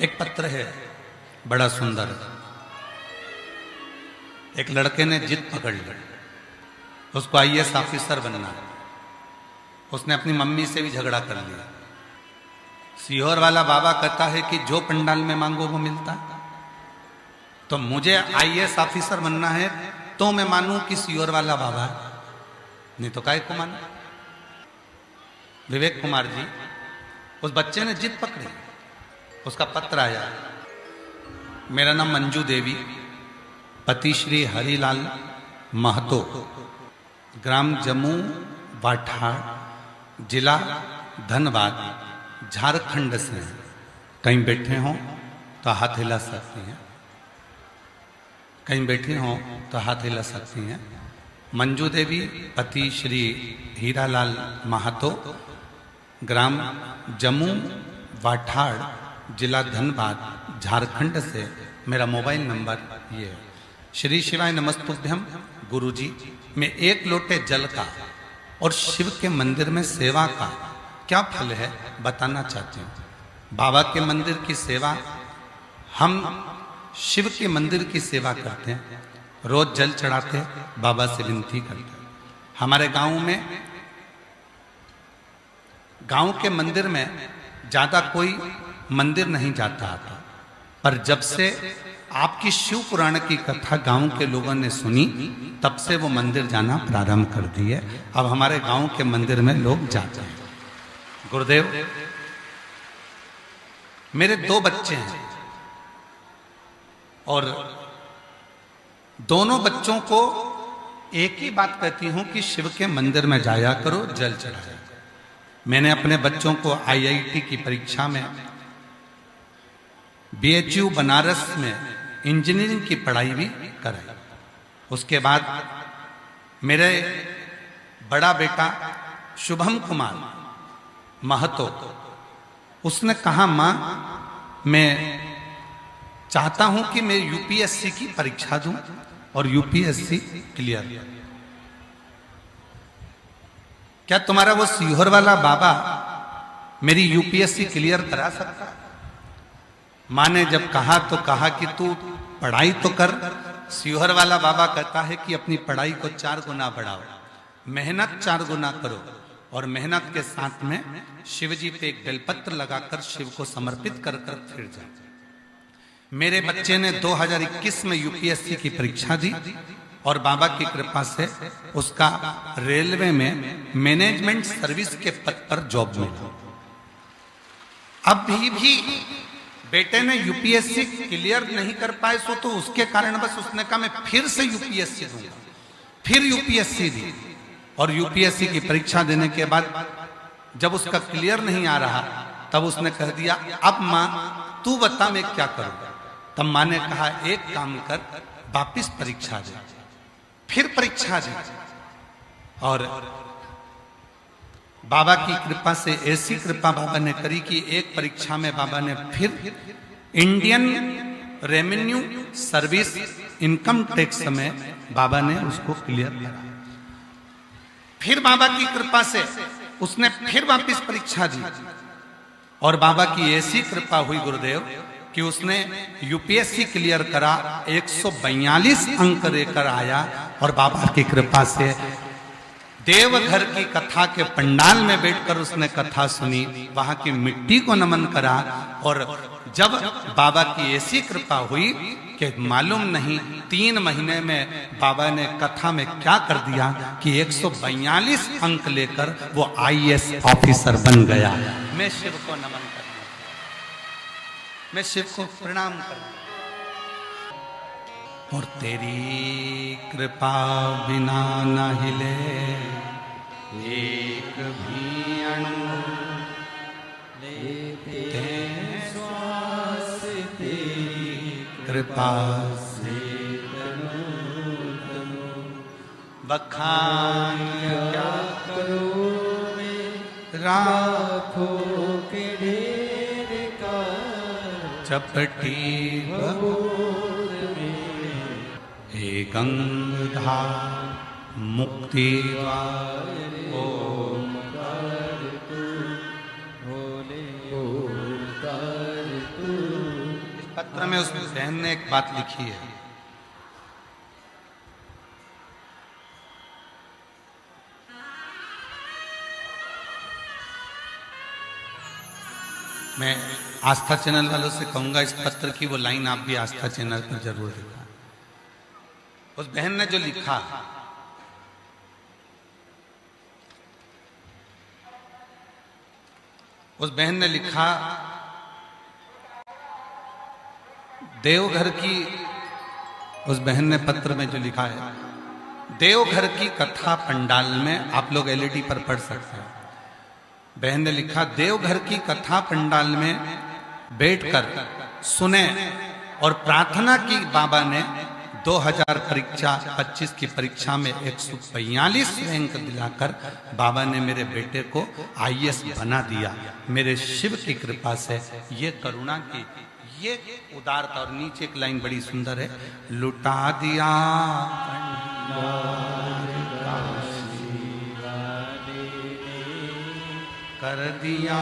एक पत्र है बड़ा सुंदर। एक लड़के ने जिद पकड़ ली, उसको आईएएस ऑफिसर बनना है। उसने अपनी मम्मी से भी झगड़ा कर लिया। सीहोर वाला बाबा कहता है कि जो पंडाल में मांगो वो मिलता है, तो मुझे आईएएस ऑफिसर बनना है तो मैं मानूं कि सीहोर वाला बाबा है, नहीं तो काहे को मानूं। विवेक कुमार जी, उस बच्चे ने जिद पकड़ी, उसका पत्र आया। मेरा नाम मंजू देवी, पति श्री हरिलाल महतो, ग्राम जम्मू वाठाड़, जिला धनबाद, झारखंड से हैं। कहीं बैठे हों तो हाथ हिला सकती हैं, कहीं बैठे हों तो हाथ हिला सकती हैं। मंजू देवी, पति श्री हीरालाल महतो, ग्राम जम्मू वाठाड़, जिला धनबाद, झारखंड से। मेरा मोबाइल नंबर ये है। श्री शिवाय नमस्तुभ्यम। गुरुजी, मैं एक लोटे जल का और शिव के मंदिर में सेवा का क्या फल है बताना चाहती हूँ। बाबा के मंदिर की सेवा, हम शिव के मंदिर की सेवा करते हैं, रोज जल चढ़ाते हैं, बाबा से विनती करते हैं। हमारे गांव के मंदिर में ज्यादा कोई मंदिर नहीं जाता आता, पर जब से आपकी शिव पुराण की कथा गांव के लोगों ने सुनी, तब से वो मंदिर जाना प्रारंभ कर दिए। अब हमारे गांव के मंदिर में लोग जाते हैं। गुरुदेव, मेरे 2 बच्चे हैं और दोनों बच्चों को एक ही बात कहती हूं कि शिव के मंदिर में जाया करो, जल चढ़ाया। मैंने अपने बच्चों को आईआईटी की परीक्षा में, बीएचयू बनारस में इंजीनियरिंग की पढ़ाई भी कराई। उसके बाद मेरे बड़ा बेटा शुभम कुमार महतो, उसने कहा, मां मैं चाहता हूं कि मैं यूपीएससी की परीक्षा दूं और यूपीएससी क्लियर। क्या तुम्हारा वो सीहोर वाला बाबा मेरी यूपीएससी क्लियर करा सकता है? मां ने जब कहा तो कहा कि तू पढ़ाई तो कर। सीहोर वाला बाबा कहता है कि अपनी पढ़ाई को 4 गुना बढ़ाओ, मेहनत 4 गुना करो, और मेहनत के साथ में शिव जी पे एक बेलपत्र लगाकर शिव को समर्पित कर कर फिर जाओ। मेरे बच्चे ने 2021 में यूपीएससी की परीक्षा दी और बाबा की कृपा से उसका रेलवे में मैनेजमेंट सर्विस के पद पर जॉब मिला। अभी भी बेटे ने यूपीएससी क्लियर नहीं कर पाए, सो तो उसके कारण बस उसने कहा मैं फिर से यूपीएससी दूंगा। फिर यूपीएससी दी और यूपीएससी की परीक्षा देने के बाद जब उसका क्लियर नहीं आ रहा, तब उसने कह दिया, अब मां तू बता मैं क्या करूं। तब मां ने कहा, एक काम कर, वापिस परीक्षा दे। फिर परीक्षा दी और बाबा की कृपा से ऐसी कृपा बाबा ने करी कि एक परीक्षा में बाबा ने फिर Indian revenue service income tax में बाबा ने उसको क्लियर करा। फिर बाबा की कृपा से उसने फिर वापस परीक्षा दी और बाबा की ऐसी कृपा हुई गुरुदेव कि उसने यूपीएससी क्लियर करा, 142 अंक लेकर आया। और बाबा की कृपा से देवघर की कथा के पंडाल में बैठकर उसने कथा सुनी, वहां की मिट्टी को नमन करा। और जब बाबा की ऐसी कृपा हुई कि मालूम नहीं 3 महीने में बाबा ने कथा में क्या कर दिया कि 142 अंक लेकर वो आईएएस ऑफिसर बन गया। मैं शिव को नमन करता हूं, मैं शिव को प्रणाम करता हूं। और तेरी कृपा बिना न हिले एक भी अणु, लेते श्वास तेरी कृपा से बखान क्या करो मैं राखों के ढेर का, चपटी हे गंगाधार मुक्ति ओम कर तू भोले ओम कर तू पत्र में उस बहन ने एक बात लिखी है, मैं आस्था चैनल वालों से कहूंगा इस पत्र की वो लाइन आप भी आस्था चैनल पर जरूर देखा। उस बहन ने जो लिखा, उस बहन ने लिखा, देवघर की, उस बहन ने पत्र में जो लिखा है, देवघर की कथा पंडाल में, आप लोग एलईडी पर पढ़ सकते हैं। बहन ने लिखा, देवघर की कथा पंडाल में बैठकर सुने और प्रार्थना की बाबा ने 2025 की परीक्षा में 142 रैंक दिलाकर बाबा ने मेरे बेटे को आईएएस बना दिया। मेरे शिव की कृपा से, ये करुणा की, ये उदारता। और नीचे एक लाइन बड़ी सुंदर है, लुटा दिया कर दिया